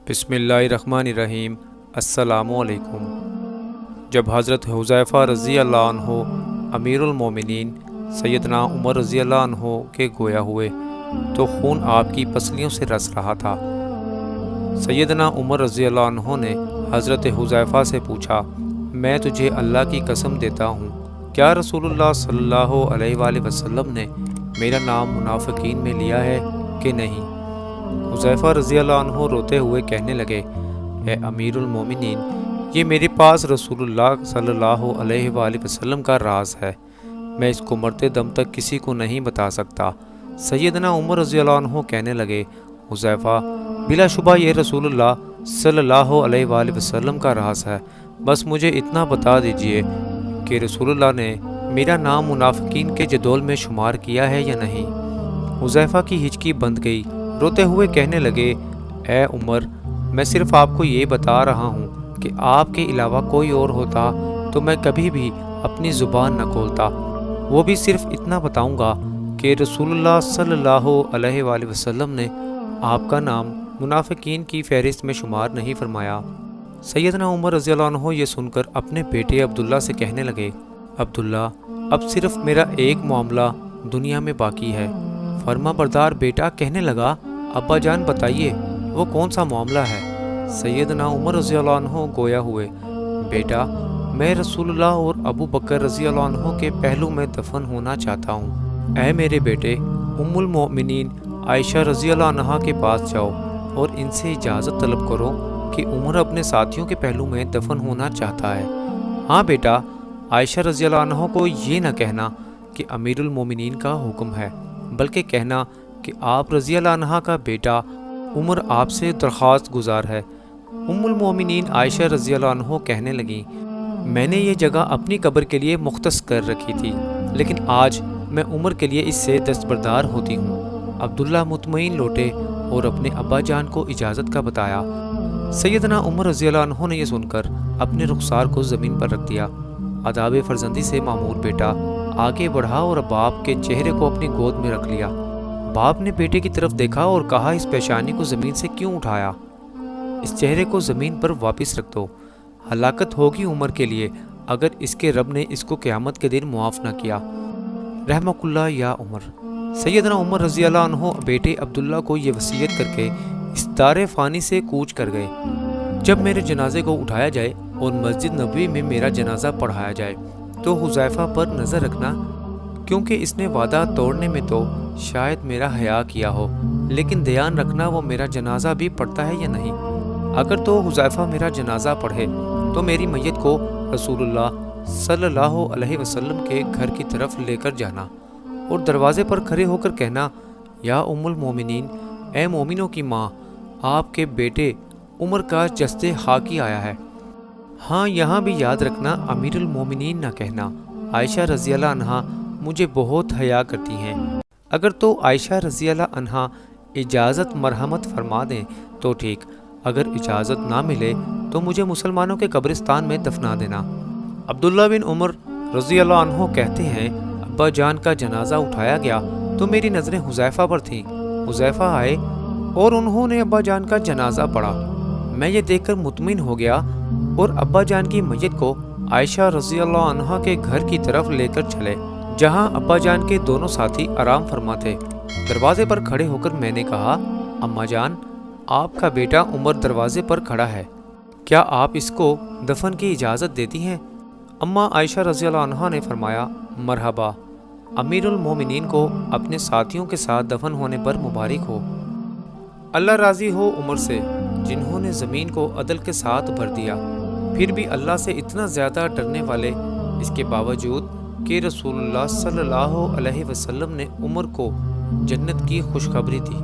بسم اللہ الرحمن الرحیم۔ السلام علیکم۔ جب حضرت حذیفہ رضی اللہ عنہ امیر المومنین سیدنا عمر رضی اللہ عنہ کے گویا ہوئے تو خون آپ کی پسلیوں سے رس رہا تھا۔ سیدنا عمر رضی اللہ عنہ نے حضرت حذیفہ سے پوچھا، میں تجھے اللہ کی قسم دیتا ہوں، کیا رسول اللہ صلی اللہ علیہ وآلہ وسلم نے میرا نام منافقین میں لیا ہے کہ نہیں؟ حذیفہ رضی اللہ عنہ روتے ہوئے کہنے لگے، اے امیر المومنین، یہ میرے پاس رسول اللہ صلی اللہ علیہ وآلہ وسلم کا راز ہے، میں اس کو مرتے دم تک کسی کو نہیں بتا سکتا۔ سیدنا عمر رضی اللہ عنہ کہنے لگے، حذیفہ، بلا شبہ یہ رسول اللہ صلی اللہ علیہ وآلہ وسلم کا راز ہے، بس مجھے اتنا بتا دیجئے کہ رسول اللہ نے میرا نام منافقین کے جدول میں شمار کیا ہے یا نہیں؟ حذیفہ کی ہچکی بند گئی، روتے ہوئے کہنے لگے، اے عمر، میں صرف آپ کو یہ بتا رہا ہوں کہ آپ کے علاوہ کوئی اور ہوتا تو میں کبھی بھی اپنی زبان نہ کھولتا، وہ بھی صرف اتنا بتاؤں گا کہ رسول اللہ صلی اللہ علیہ وآلہ وسلم نے آپ کا نام منافقین کی فہرست میں شمار نہیں فرمایا۔ سیدنا عمر رضی اللہ عنہ یہ سن کر اپنے بیٹے عبداللہ سے کہنے لگے، عبداللہ، اب صرف میرا ایک معاملہ دنیا میں باقی ہے۔ فرما بردار بیٹا کہنے لگا، ابا جان بتائیے وہ کون سا معاملہ ہے؟ سیدنا عمر رضی اللہ عنہ گویا ہوئے، بیٹا، میں رسول اللہ اور ابو بکر رضی اللہ عنہ کے پہلو میں دفن ہونا چاہتا ہوں۔ اے میرے بیٹے، ام المؤمنین عائشہ رضی اللہ عنہا کے پاس جاؤ اور ان سے اجازت طلب کرو کہ عمر اپنے ساتھیوں کے پہلو میں دفن ہونا چاہتا ہے۔ ہاں بیٹا، عائشہ رضی اللہ عنہ کو یہ نہ کہنا کہ امیر المومنین کا حکم ہے، بلکہ کہنا کہ آپ رضی اللہ عنہ کا بیٹا عمر آپ سے درخواست گزار ہے۔ ام المومنین عائشہ رضی اللہ عنہ کہنے لگیں، میں نے یہ جگہ اپنی قبر کے لیے مختص کر رکھی تھی، لیکن آج میں عمر کے لیے اس سے دستبردار ہوتی ہوں۔ عبداللہ مطمئن لوٹے اور اپنے ابا جان کو اجازت کا بتایا۔ سیدنا عمر رضی اللہ عنہ نے یہ سن کر اپنے رخسار کو زمین پر رکھ دیا۔ آداب فرزندی سے معمور بیٹا آگے بڑھا اور باپ کے چہرے کو اپنی گود میں رکھ لیا۔ باپ نے بیٹے کی طرف دیکھا اور کہا، اس پیشانی کو زمین سے کیوں اٹھایا؟ اس چہرے کو زمین پر واپس رکھ دو، ہلاکت ہوگی عمر کے لیے اگر اس کے رب نے اس کو قیامت کے دن معاف نہ کیا۔ رحمک اللہ یا عمر۔ سیدنا عمر رضی اللہ عنہ بیٹے عبداللہ کو یہ وصیت کر کے اس دار فانی سے کوچ کر گئے، جب میرے جنازے کو اٹھایا جائے اور مسجد نبوی میں میرا جنازہ پڑھایا جائے تو حذیفہ پر نظر رکھنا، کیونکہ اس نے وعدہ توڑنے میں تو شاید میرا حیا کیا ہو، لیکن دھیان رکھنا وہ میرا جنازہ بھی پڑھتا ہے یا نہیں۔ اگر تو حذیفہ میرا جنازہ پڑھے تو میری میت کو رسول اللہ صلی اللہ علیہ وسلم کے گھر کی طرف لے کر جانا اور دروازے پر کھڑے ہو کر کہنا، یا ام المومنین، اے مومنوں کی ماں، آپ کے بیٹے عمر کا جسد خاکی آیا ہے۔ ہاں، یہاں بھی یاد رکھنا، امیر المومنین نہ کہنا، عائشہ رضی اللہ عنہا مجھے بہت حیا کرتی ہیں۔ اگر تو عائشہ رضی اللہ عنہا اجازت مرحمت فرما دیں تو ٹھیک، اگر اجازت نہ ملے تو مجھے مسلمانوں کے قبرستان میں دفنا دینا۔ عبداللہ بن عمر رضی اللہ عنہ کہتے ہیں، ابا جان کا جنازہ اٹھایا گیا تو میری نظریں حذیفہ پر تھیں۔ حذیفہ آئے اور انہوں نے ابا جان کا جنازہ پڑھا۔ میں یہ دیکھ کر مطمئن ہو گیا اور ابا جان کی میت کو عائشہ رضی اللہ عنہا کے گھر کی طرف لے کر چلے، جہاں ابا جان کے دونوں ساتھی آرام فرما تھے۔ دروازے پر کھڑے ہو کر میں نے کہا، اماں جان، آپ کا بیٹا عمر دروازے پر کھڑا ہے، کیا آپ اس کو دفن کی اجازت دیتی ہیں؟ اماں عائشہ رضی اللہ عنہا نے فرمایا، مرحبا، امیر المومنین کو اپنے ساتھیوں کے ساتھ دفن ہونے پر مبارک ہو۔ اللہ راضی ہو عمر سے، جنہوں نے زمین کو عدل کے ساتھ بھر دیا، پھر بھی اللہ سے اتنا زیادہ ڈرنے والے، اس کے باوجود کہ رسول اللہ صلی اللہ علیہ وسلم نے عمر کو جنت کی خوشخبری دی۔